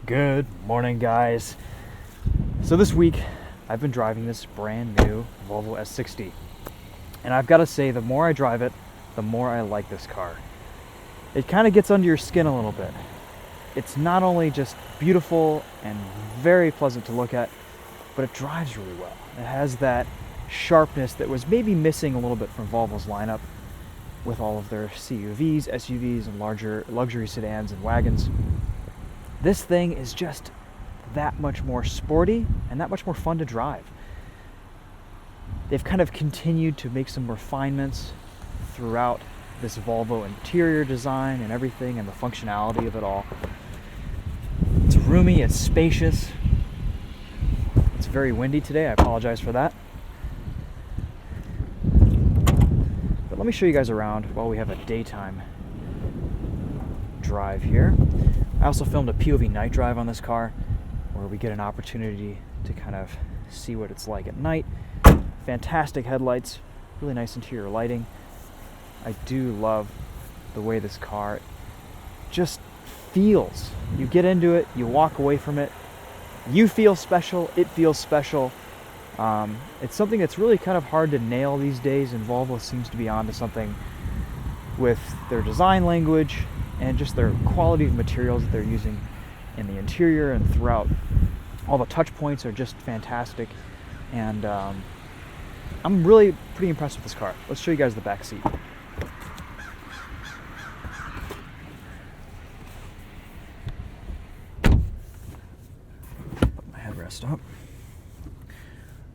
Good morning, guys. So this week I've been driving this brand new Volvo S60, and I've got to say, the more I drive it, the more I like this car. It kind of gets under your skin a little bit. It's not only just beautiful and very pleasant to look at, but it drives really well. It has that sharpness that was maybe missing a little bit from Volvo's lineup with all of their CUVs, SUVs, and larger luxury sedans and wagons. This thing is just that much more sporty and that much more fun to drive. They've kind of continued to make some refinements throughout this Volvo interior design and everything and the functionality of it all. It's roomy, it's spacious. It's very windy today, I apologize for that. But let me show you guys around while we have a daytime drive here. I also filmed a POV night drive on this car where we get an opportunity to kind of see what it's like at night. Fantastic headlights, really nice interior lighting. I do love the way this car just feels. You get into it, you walk away from it, you feel special, it feels special. It's something that's really kind of hard to nail these days, and Volvo seems to be onto something with their design language and just their quality of materials that they're using in the interior and throughout. All the touch points are just fantastic, and I'm really pretty impressed with this car. Let's show you guys the back seat. Put my headrest up.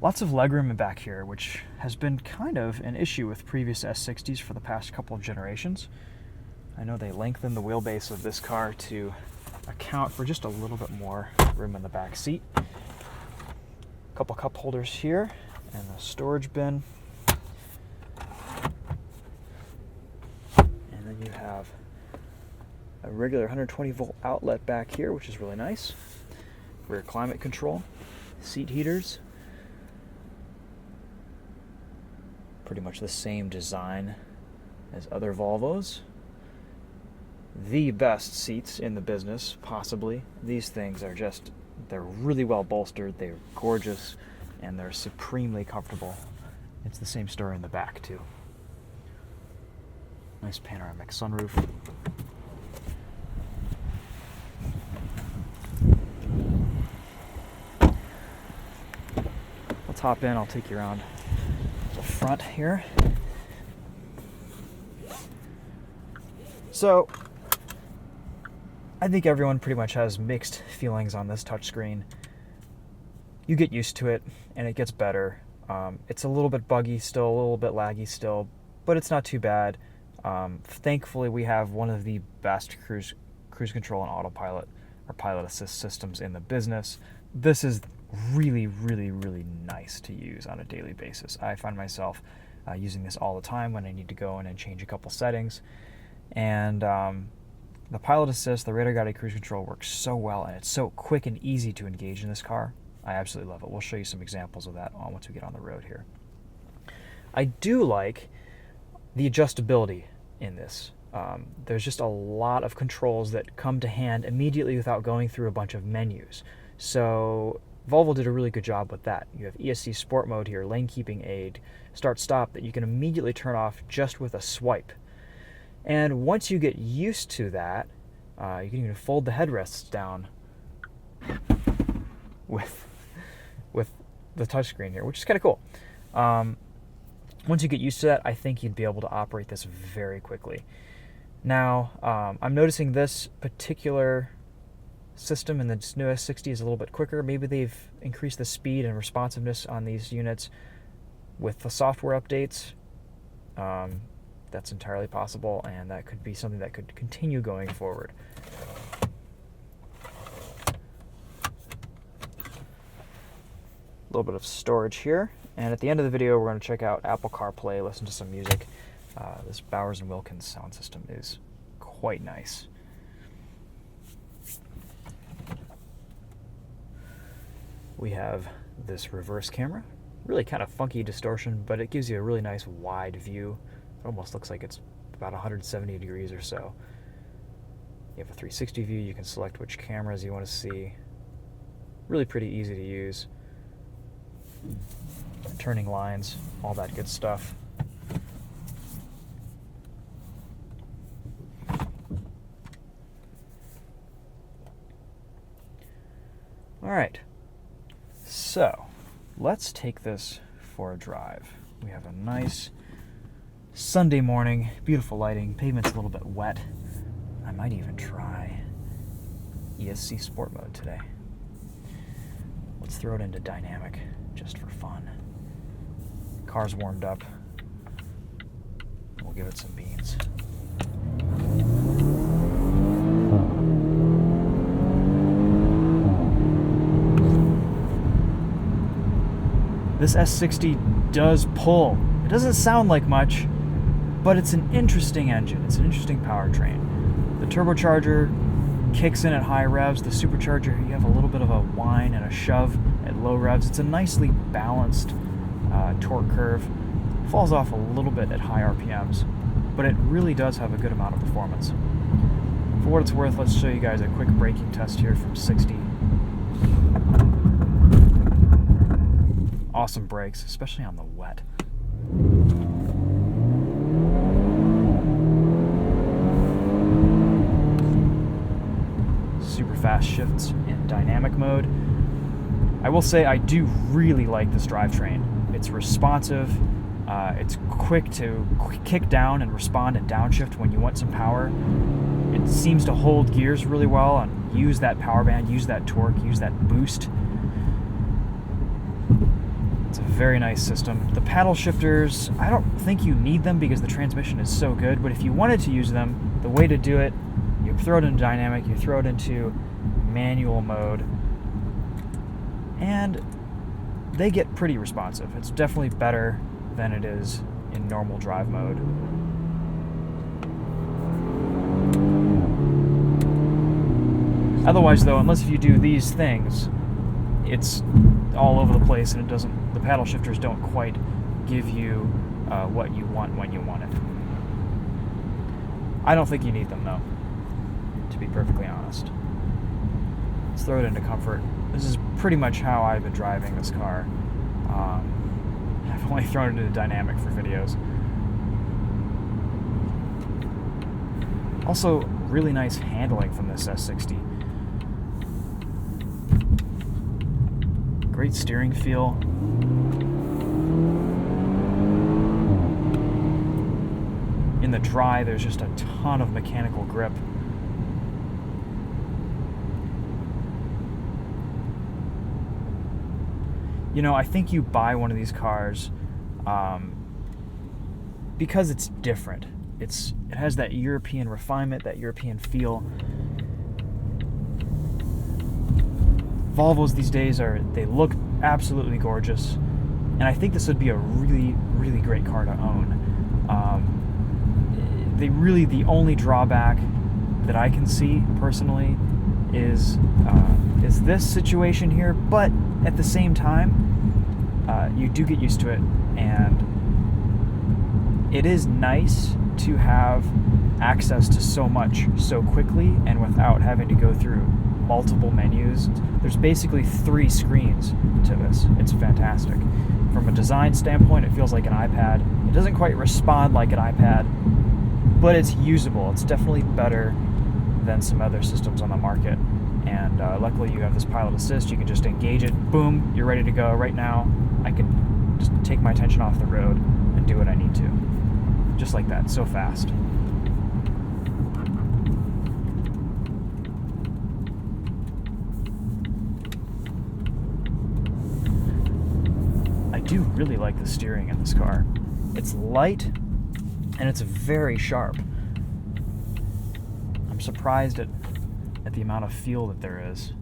Lots of legroom in back here, which has been kind of an issue with previous S60s for the past couple of generations. I know they lengthened the wheelbase of this car to account for just a little bit more room in the back seat. A couple cup holders here and a storage bin. And then you have a regular 120 volt outlet back here, which is really nice. Rear climate control, seat heaters. Pretty much the same design as other Volvos. The best seats in the business, possibly. These things are just, they're really well bolstered, they're gorgeous, and they're supremely comfortable. It's the same story in the back, too. Nice panoramic sunroof. Let's hop in, I'll take you around the front here. So, I think everyone pretty much has mixed feelings on this touchscreen. You get used to it, and it gets better. It's a little bit buggy still, a little bit laggy still, but it's not too bad. Thankfully, we have one of the best cruise control and autopilot or pilot assist systems in the business. This is really, really, really nice to use on a daily basis. I find myself using this all the time when I need to go in and change a couple settings. And the pilot assist, the radar guided cruise control works so well, and it's so quick and easy to engage in this car. I absolutely love it. We'll show you some examples of that once we get on the road here. I do like the adjustability in this. There's just a lot of controls that come to hand immediately without going through a bunch of menus. So Volvo did a really good job with that. You have ESC Sport Mode here, lane keeping aid, start stop that you can immediately turn off just with a swipe. And once you get used to that, you can even fold the headrests down with the touchscreen here, which is kind of cool. Once you get used to that, I think you'd be able to operate this very quickly. Now, I'm noticing this particular system in the new S60 is a little bit quicker. Maybe they've increased the speed and responsiveness on these units with the software updates. That's entirely possible, and that could be something that could continue going forward. A little bit of storage here, and at the end of the video we're going to check out Apple CarPlay, listen to some music. This Bowers & Wilkins sound system is quite nice. We have this reverse camera, really kind of funky distortion, but it gives you a really nice wide view. It almost looks like it's about 170 degrees or so. You have a 360 view. You can select which cameras you want to see. Really pretty easy to use. Turning lines, all that good stuff. All right, so let's take this for a drive. We have a nice Sunday morning, beautiful lighting, pavement's a little bit wet. I might even try ESC Sport Mode today. Let's throw it into dynamic just for fun. Car's warmed up. We'll give it some beans. This S60 does pull. It doesn't sound like much, but it's an interesting engine. It's an interesting powertrain. The turbocharger kicks in at high revs. The supercharger, you have a little bit of a whine and a shove at low revs. It's a nicely balanced torque curve. Falls off a little bit at high RPMs, but it really does have a good amount of performance. For what it's worth, let's show you guys a quick braking test here from 60. Awesome brakes, especially on the wet. Super fast shifts in dynamic mode. I will say I do really like this drivetrain. It's responsive. It's quick to kick down and respond and downshift when you want some power. It seems to hold gears really well and use that power band, use that torque, use that boost. It's a very nice system. The paddle shifters, I don't think you need them because the transmission is so good, but if you wanted to use them, the way to do it, you throw it into dynamic, you throw it into manual mode, and they get pretty responsive. It's definitely better than it is in normal drive mode. Otherwise though, unless you do these things, it's all over the place and the paddle shifters don't quite give you what you want when you want it. I don't think you need them though, to be perfectly honest. Let's throw it into comfort. This is pretty much how I've been driving this car. I've only thrown it into dynamic for videos. Also, really nice handling from this S60. Great steering feel. In the dry, there's just a ton of mechanical grip. You know, I think you buy one of these cars because it's different. It has that European refinement, that European feel. Volvos these days they look absolutely gorgeous, and I think this would be a really, really great car to own. The only drawback that I can see personally is this situation here, but at the same time, you do get used to it, and it is nice to have access to so much so quickly and without having to go through multiple menus. There's basically 3 screens to this. It's fantastic. From a design standpoint, it feels like an iPad. It doesn't quite respond like an iPad, but it's usable. It's definitely better than some other systems on the market. And luckily you have this pilot assist. You can just engage it, boom, you're ready to go. Right now, I can just take my attention off the road and do what I need to. Just like that, so fast. I do really like the steering in this car. It's light and it's very sharp. I'm surprised at the amount of feel that there is.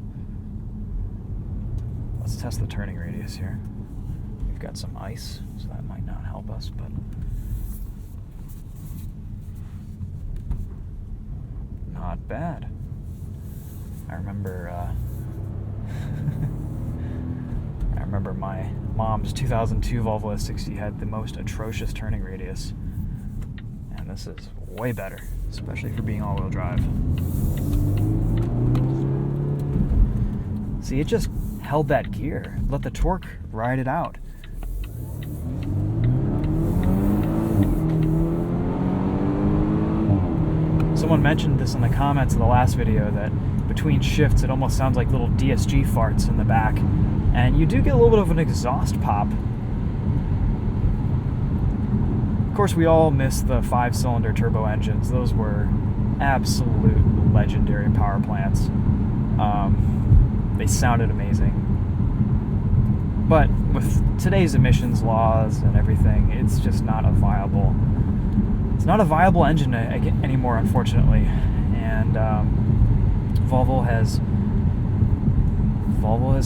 Let's test the turning radius here. We've got some ice, so that might not help us, but not bad. I remember my mom's 2002 Volvo S60 had the most atrocious turning radius, and this is way better, especially for being all-wheel drive. See, it just held that gear. Let the torque ride it out. Someone mentioned this in the comments of the last video, that between shifts it almost sounds like little DSG farts in the back. And you do get a little bit of an exhaust pop. Of course, we all miss the 5-cylinder turbo engines. Those were absolute legendary power plants. They sounded amazing. But with today's emissions laws and everything, it's just not a viable... It's not a viable engine anymore, unfortunately. And Volvo has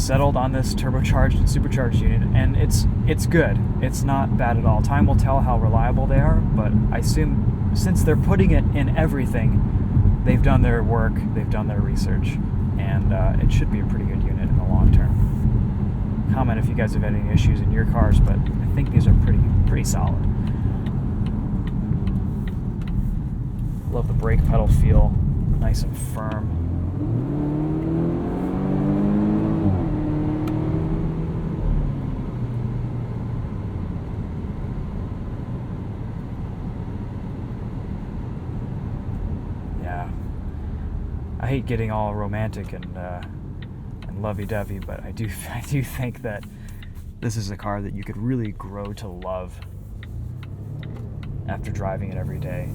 settled on this turbocharged and supercharged unit, and it's good. It's not bad at all. Time will tell how reliable they are, but I assume since they're putting it in everything, they've done their work, they've done their research, and it should be a pretty good unit in the long term. Comment if you guys have had any issues in your cars, but I think these are pretty solid. Love the brake pedal feel, nice and firm. Yeah, I hate getting all romantic and lovey-dovey, but I do think that this is a car that you could really grow to love after driving it every day.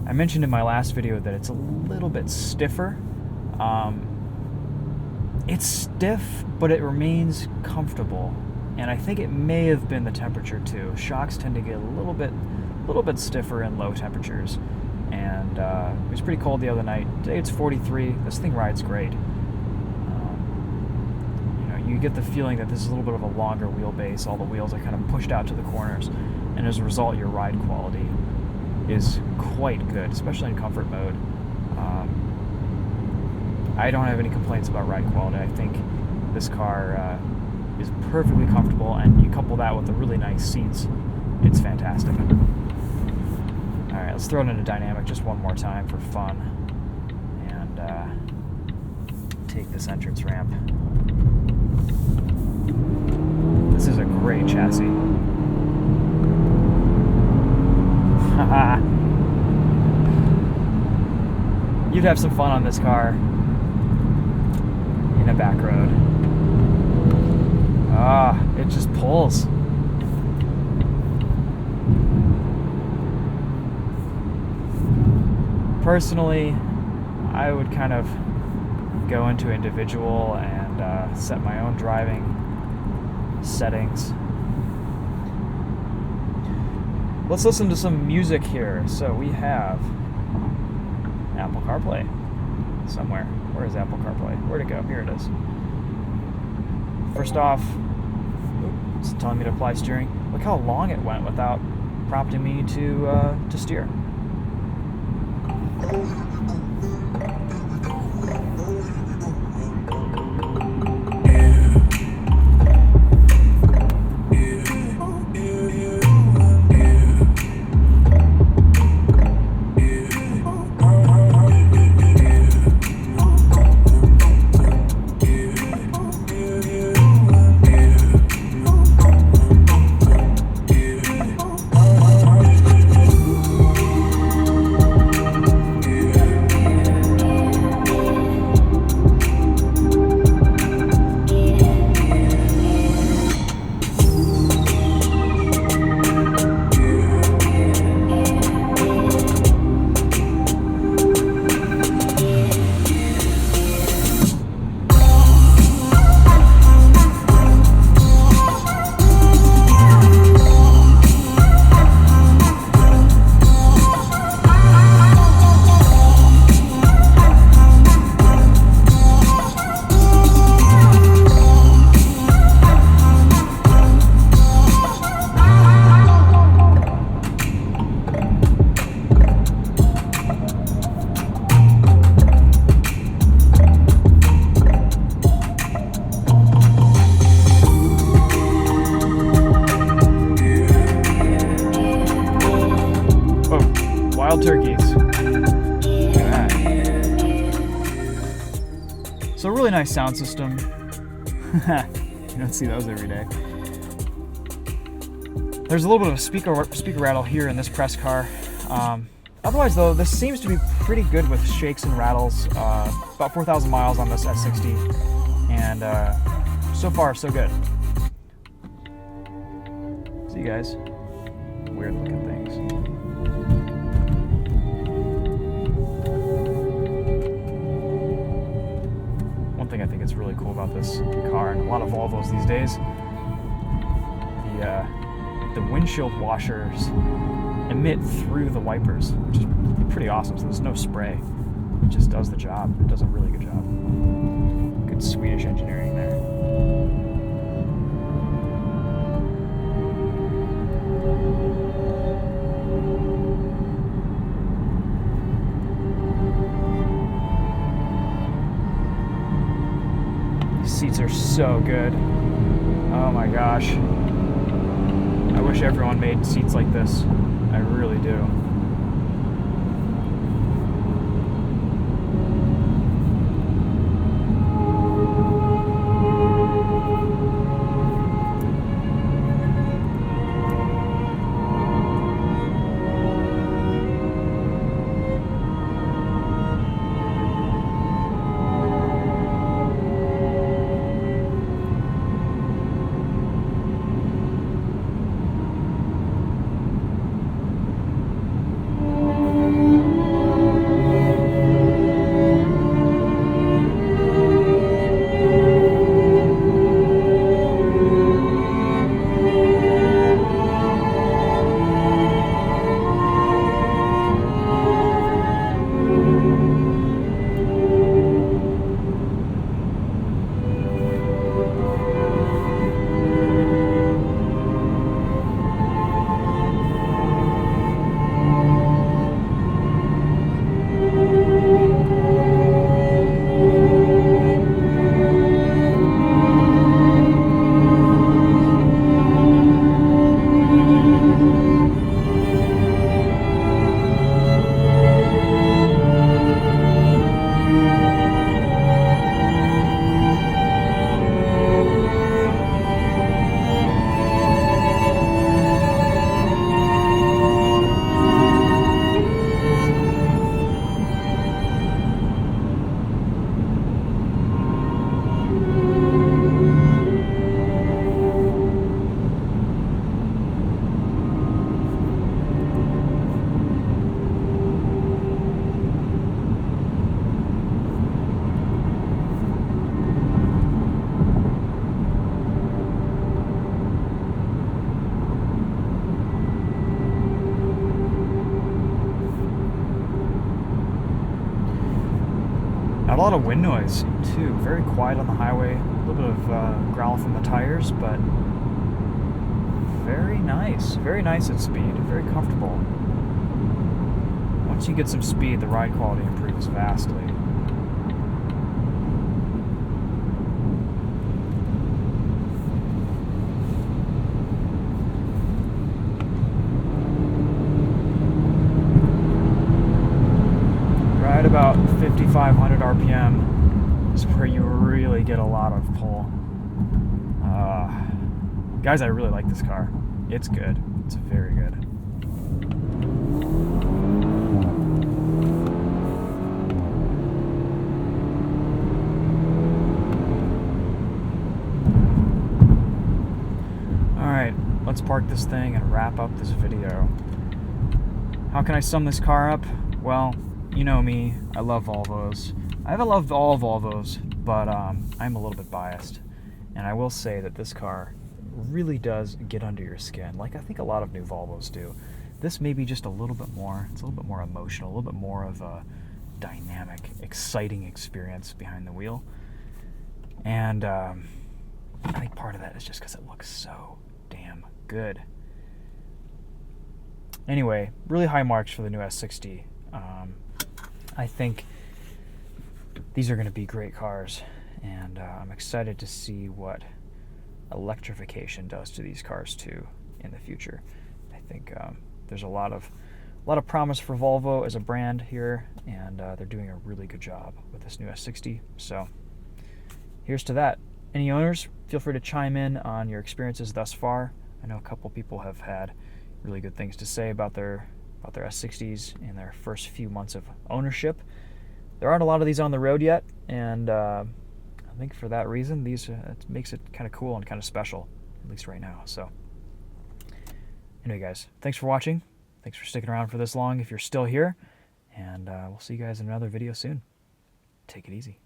I mentioned in my last video that it's a little bit stiffer. It's stiff, but it remains comfortable, and I think it may have been the temperature too. Shocks tend to get a little bit stiffer in low temperatures, and it was pretty cold the other night. Today it's 43. This thing rides great. You get the feeling that this is a little bit of a longer wheelbase. All the wheels are kind of pushed out to the corners, and as a result, your ride quality is quite good, especially in comfort mode. I don't have any complaints about ride quality. I think this car is perfectly comfortable, and you couple that with the really nice seats, it's fantastic. Alright, let's throw it into dynamic just one more time for fun, and take this entrance ramp. This is a great chassis. You'd have some fun on this car in a back road. It just pulls. Personally, I would kind of go into individual and set my own driving settings. Let's listen to some music here. So we have Apple CarPlay somewhere. Where is Apple CarPlay? Where'd it go? Here it is. First off, it's telling me to apply steering. Look how long it went without prompting me to steer. So a really nice sound system. You don't see those every day. There's a little bit of a speaker rattle here in this press car. Otherwise, though, this seems to be pretty good with shakes and rattles. About 4,000 miles on this S60, and so far, so good. See you guys. Weird looking things. One thing I think is really cool about this car, and a lot of Volvos these days, the windshield washers emit through the wipers, which is pretty awesome. So there's no spray. It just does the job. It does a really good job. Good Swedish engineering there. These seats are so good. Oh my gosh. I wish everyone made seats like this. I really do. A lot of wind noise too, very quiet on the highway, a little bit of growl from the tires, but very nice at speed, very comfortable. Once you get some speed, the ride quality improves vastly. Right about 5,500 RPM is where you really get a lot of pull. Guys, I really like this car. It's good. It's very good. Alright, let's park this thing and wrap up this video. How can I sum this car up? Well, you know me, I love Volvos. I haven't loved all Volvos, but I'm a little bit biased. And I will say that this car really does get under your skin, like I think a lot of new Volvos do. This may be just a little bit more, it's a little bit more emotional, a little bit more of a dynamic, exciting experience behind the wheel. And I think part of that is just because it looks so damn good. Anyway, really high marks for the new S60. I think these are going to be great cars, and I'm excited to see what electrification does to these cars too in the future. I think there's a lot of promise for Volvo as a brand here, and they're doing a really good job with this new S60. So here's to that. Any owners, feel free to chime in on your experiences thus far. I know a couple people have had really good things to say about their S60s in their first few months of ownership. There aren't a lot of these on the road yet, and I think for that reason, it makes it kind of cool and kind of special, at least right now. So anyway, guys, thanks for watching. Thanks for sticking around for this long if you're still here, and we'll see you guys in another video soon. Take it easy.